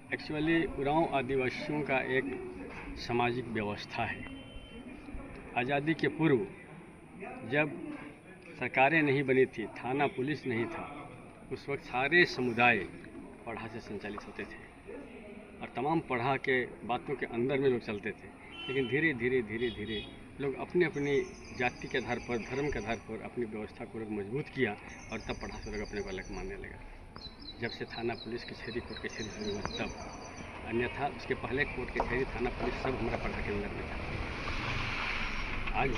Actually Oraon आदिवासियों का एक सामाजिक व्यवस्था है। आज़ादी के पूर्व जब सरकारें नहीं बनी थी, थाना पुलिस नहीं था, उस वक्त सारे समुदाय पढ़ा से संचालित होते थे और तमाम पढ़ा के बातों के अंदर में लोग चलते थे। लेकिन धीरे धीरे लोग अपनी अपनी जाति के आधार पर, धर्म के आधार पर अपनी व्यवस्था को लोग मजबूत किया और तब पढ़ा से लोग अपने को अलग मानने लगा। जब से थाना पुलिस कचहरी कोर्ट कचहरी शुरू हुआ तब, अन्यथा उसके पहले कोर्ट कचहरी थाना पुलिस सब हमारा पढ़ा के अंदर में था। आज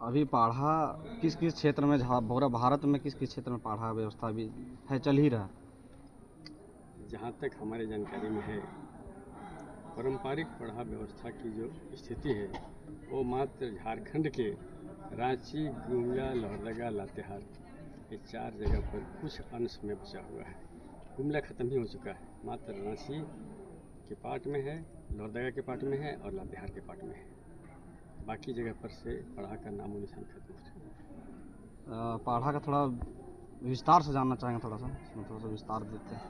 अभी पढ़ा किस किस क्षेत्र में, पूरा भारत में किस किस क्षेत्र में पढ़ा व्यवस्था भी है, चल ही रहा? जहाँ तक हमारे जानकारी में है, पारंपरिक पढ़ा व्यवस्था की जो स्थिति है वो मात्र झारखंड के रांची, गुमला, लोहरदगा, लातेहार ये 4 जगह पर कुछ अंश में बचा हुआ है। गुमला खत्म ही हो चुका है, मात्र रांची के पार्ट में है, लोहरदगा के पार्ट में है और लातेहार के पार्ट में है। बाकी जगह पर से पढ़ा का नामो निशान खत्म हो चुका है। पढ़ा का थोड़ा विस्तार से जानना चाहेंगे, थोड़ा सा विस्तार देते हैं।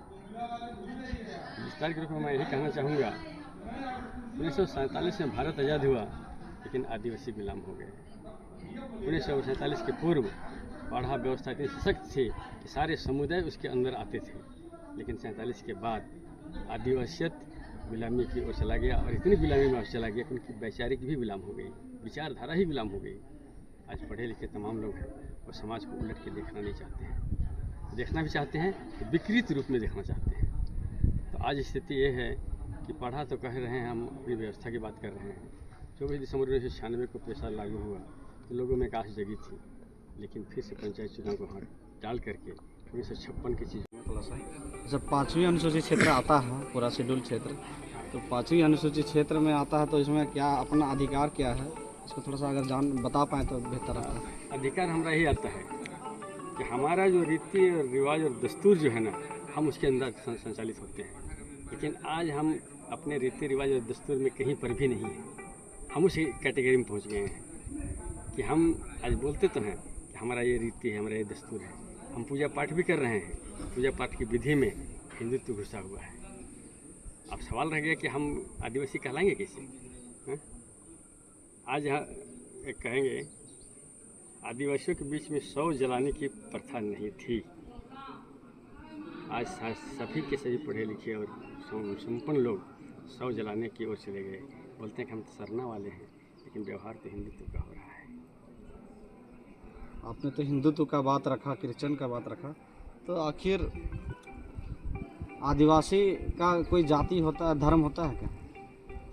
विस्तार के रूप में मैं यही कहना चाहूँगा, 1947 में भारत आज़ाद हुआ लेकिन आदिवासी गुलाम हो गए। 1947 के पूर्व पढ़ा व्यवस्था इतनी सशक्त थी कि सारे समुदाय उसके अंदर आते थे, लेकिन 47 के बाद आदिवासियत गुलामी की ओर चला गया और इतनी गुलामी में चला गया कि उनकी वैचारिक भी गुलाम हो गई, विचारधारा ही गुलाम हो गई। आज पढ़े लिखे तमाम लोग हैं और समाज को उलट के देखना नहीं चाहते हैं, देखना भी चाहते हैं तो विकृत रूप में देखना चाहते हैं। तो आज स्थिति ये है कि पढ़ा तो कह रहे हैं, हम अपनी व्यवस्था की बात कर रहे हैं। 24 दिसंबर 1996 को पैसा लागू हुआ तो लोगों में आस जगी थी, लेकिन फिर से पंचायत चुनाव को हाथ डाल करके 1956 की चीज़ थोड़ा सा जब 5वीं अनुसूचित क्षेत्र आता है, पूरा शेड्यूल क्षेत्र, तो 5वीं अनुसूचित क्षेत्र में आता है तो इसमें क्या अपना अधिकार क्या है, इसको थोड़ा सा अगर बता पाएँ तो बेहतर है। अधिकार हमारा यही आता है कि हमारा जो रीति और रिवाज और दस्तूर जो है ना, हम उसके अंदर संचालित होते हैं। लेकिन आज हम अपने रीति रिवाज और दस्तूर में कहीं पर भी नहीं हैं। हम उसी कैटेगरी में पहुंच गए हैं कि हम आज बोलते तो हैं कि हमारा ये रीति है, हमारा ये दस्तूर है। हम पूजा पाठ भी कर रहे हैं, पूजा पाठ की विधि में हिंदुत्व घुसा हुआ है। अब सवाल रह गया कि हम आदिवासी कहलाएंगे कैसे? आज एक कहेंगे, आदिवासियों के बीच में शव जलाने की प्रथा नहीं थी। आज सभी के सभी पढ़े लिखे और संपन्न लोग शव जलाने की ओर चले गए। बोलते हैं कि हम तो सरना वाले हैं, लेकिन व्यवहार तो हिंदुत्व का हो रहा है। आपने तो हिंदुत्व का बात रखा, क्रिश्चियन का बात रखा, तो आखिर आदिवासी का कोई जाति होता है, धर्म होता है क्या?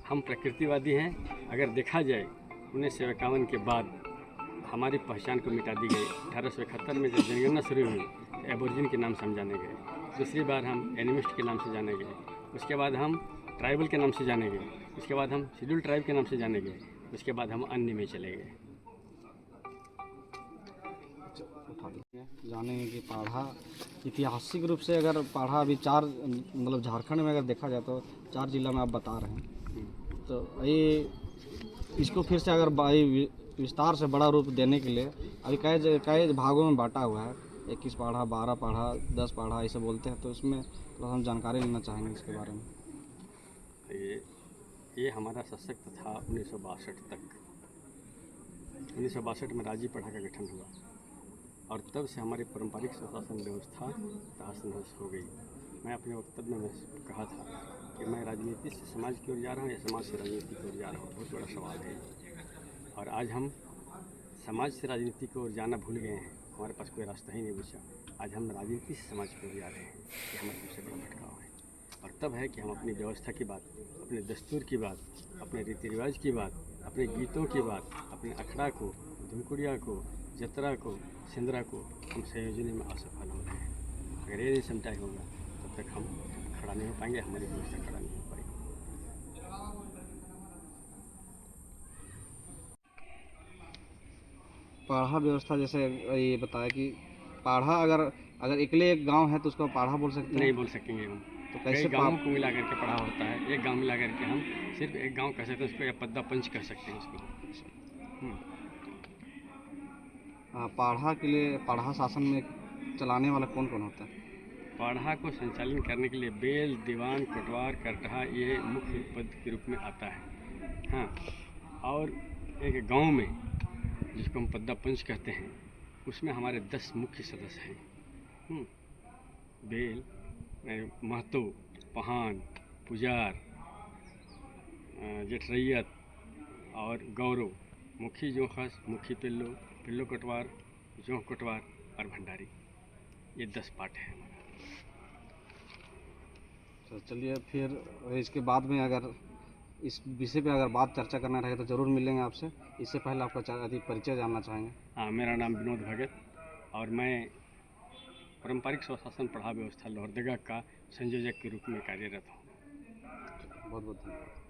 हम प्रकृतिवादी हैं। अगर देखा जाए 1951 के बाद हमारी पहचान को मिटा दी गई। 1871 में जब जनगणना शुरू हुई तो एबोरिजिन के नाम से हम जाने गए। दूसरी बार हम एनिमिस्ट के नाम से जाने गए। उसके बाद हम ट्राइबल के नाम से जाने गए। उसके बाद हम शेड्यूल ट्राइब के नाम से जाने गए। उसके बाद हम अन्य में चले गए। जानेंगे कि पढ़ा ऐतिहासिक रूप से, अगर पढ़ा अभी 4 मतलब झारखंड में अगर देखा जाए तो 4 जिला में आप बता रहे हैं, तो ये इसको फिर से अगर विस्तार से बड़ा रूप देने के लिए अभी कई भागों में बांटा हुआ है। 21 पढ़ा, 12 पढ़ा, 10 पढ़ा ऐसे बोलते हैं, तो इसमें थोड़ा हम जानकारी लेना चाहेंगे इसके बारे में। ये हमारा सशक्त था 1962 तक। 1962 में राज्य पढ़ा का गठन हुआ और तब से हमारी पारंपरिक स्वशासन व्यवस्था तहस नहस हो गई। मैं अपने वक्तव्य में कहा था कि मैं राजनीति से समाज की ओर जा रहा हूँ या समाज से राजनीति की ओर जा रहा हूँ, बहुत बड़ा सवाल है। और आज हम समाज से राजनीति की ओर जाना भूल गए हैं, हमारे पास कोई रास्ता ही नहीं बचा। आज हम राजनीति से समाज की ओर जा रहे हैं, ये हमारा सबसे बड़ा भटकाव है। और तब है कि हम अपनी व्यवस्था की बात, अपने दस्तूर की बात, अपने रीति रिवाज की बात, अपने गीतों की बात, अपने अखड़ा को, धुमकुड़िया को, जतरा को, सिंदरा को हम संयोजन में असफल हो रहे हैं। अगर ये नहीं समझा होगा तब तक हम खड़ा नहीं हो पाएंगे, हमारी व्यवस्था खड़ा नहीं हो पाएगी। पढ़ा व्यवस्था जैसे ये बताया कि पढ़ा अगर अकेले एक गांव है तो उसको पढ़ा बोल सकते हैं? नहीं बोल सकेंगे हम। तो कैसे गाँव को मिला करके पढ़ा होता है। एक गाँव मिला करके हम सिर्फ एक गाँव कह सकते हैं उसको, या पद्दा पंच कह सकते हैं उसको। पढ़ा के लिए पढ़ा शासन में चलाने वाला कौन कौन होता है? पाढ़ा को संचालन करने के लिए बेल, दीवान, कोटवार, करटहा ये मुख्य पद के रूप में आता है। हाँ, और एक गांव में जिसको हम पद्दा पंच कहते हैं, उसमें हमारे 10 मुख्य सदस्य हैं। बेल, महतो, पहान, पुजार, जेठरैयत और गौरव, मुखी जोखस, मुखी पिल्लो, पिल्लो कोटवार, जोंक कोटवार और भंडारी। ये 10 पार्ट है हमारा। तो चलिए फिर इसके बाद में अगर इस विषय पे अगर बात चर्चा करना रहे तो ज़रूर मिलेंगे आपसे। इससे पहले आपका अधिक परिचय जानना चाहेंगे। हाँ, मेरा नाम विनोद भगत और मैं पारंपरिक स्वशासन पढ़ा व्यवस्था लोहरदगा का संयोजक के रूप में कार्यरत हूँ। बहुत बहुत धन्यवाद।